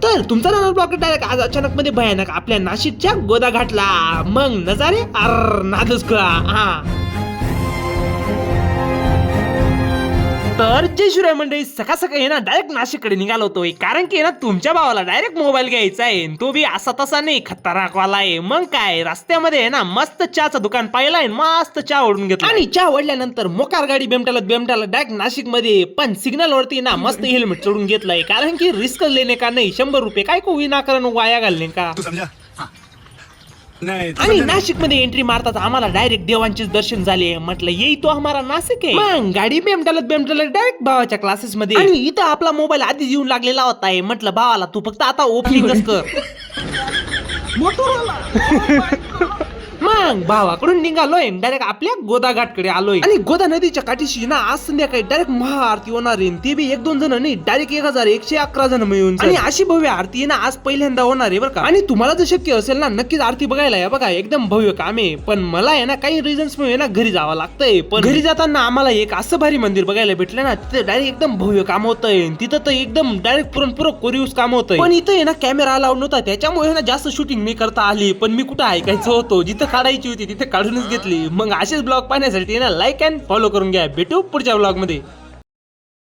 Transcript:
तर तुमचा नवीन blog direct आज अचानक मध्ये भयानक आपल्या नाशिकच्या गोदा घाटला. मग नजारे नादच खुळा. हा तर जय शिवराय मंडळी, सकाळ सकाळी ना डायरेक्ट नाशिककडे निघालो होतोय, कारण की ना तुमच्या भावाला डायरेक्ट मोबाईल घ्यायचा आहे. तो बी असा तसा नाही, खतरनाक वाला आहे. मग काय रस्त्यामध्ये ना मस्त चहाचं दुकान पाहिलंय, मस्त चहा ओढून घेतला आणि चहा ओढल्यानंतर मोकार गाडी बेमटाला डायरेक्ट नाशिक मध्ये. पण सिग्नल वरती ना मस्त हेल्मेट चढून घेतलंय, कारण की रिस्क लेने का नाही, 100 रुपये काय को विनाकारण वाया घालणे का. आणि नाशिक मध्ये एंट्री मारतात आम्हाला डायरेक्ट देवांचेच दर्शन झाले. म्हटलं येई तो हमारा नाशिक आहे. मग गाडी बेमटालत डायरेक्ट भावाच्या क्लासेस मध्ये. आणि इथं आपला मोबाईल आधीच येऊन लागलेला होता. म्हटलं भावाला तू फक्त आता ओपनिंगच कर. मग भावाकडून निघालोय डायरेक्ट आपल्या गोदा घाटकडे आलोय. आणि गोदा नदीच्या काठीशी ना आज संध्याकाळी डायरेक्ट महाआरती होणार आहे. ते बी 1-2 जण नाही, डायरेक्ट 1111 जण मिळून. आणि अशी भव्य आरती ना आज पहिल्यांदा होणार आहे बरं का. आणि तुम्हाला जर शक्य असेल ना नक्कीच आरती बघायला या बघा, एकदम भव्य काम आहे. पण मला आहे ना काही रिझन्स मुळे ना घरी जावं लागतंय. पण घरी जाताना आम्हाला एक असं भारी मंदिर बघायला भेटलं ना, तिथे डायरेक्ट एकदम भव्य काम होतंय. तिथं तर एकदम डायरेक्ट पुरण कोरियस काम होतंय. पण इथं आहे ना कॅमेरा अलाउड नव्हता, त्याच्यामुळे ना जास्त शूटिंग नाही करता आली. पण मी कुठं ऐकायचं होतो, जिथं काढायची होती तिथे काढूनच घेतली. मग असेच ब्लॉग पाहण्यासाठी ना लाईक अँड फॉलो करून घ्या. भेटू पुढच्या ब्लॉग मध्ये.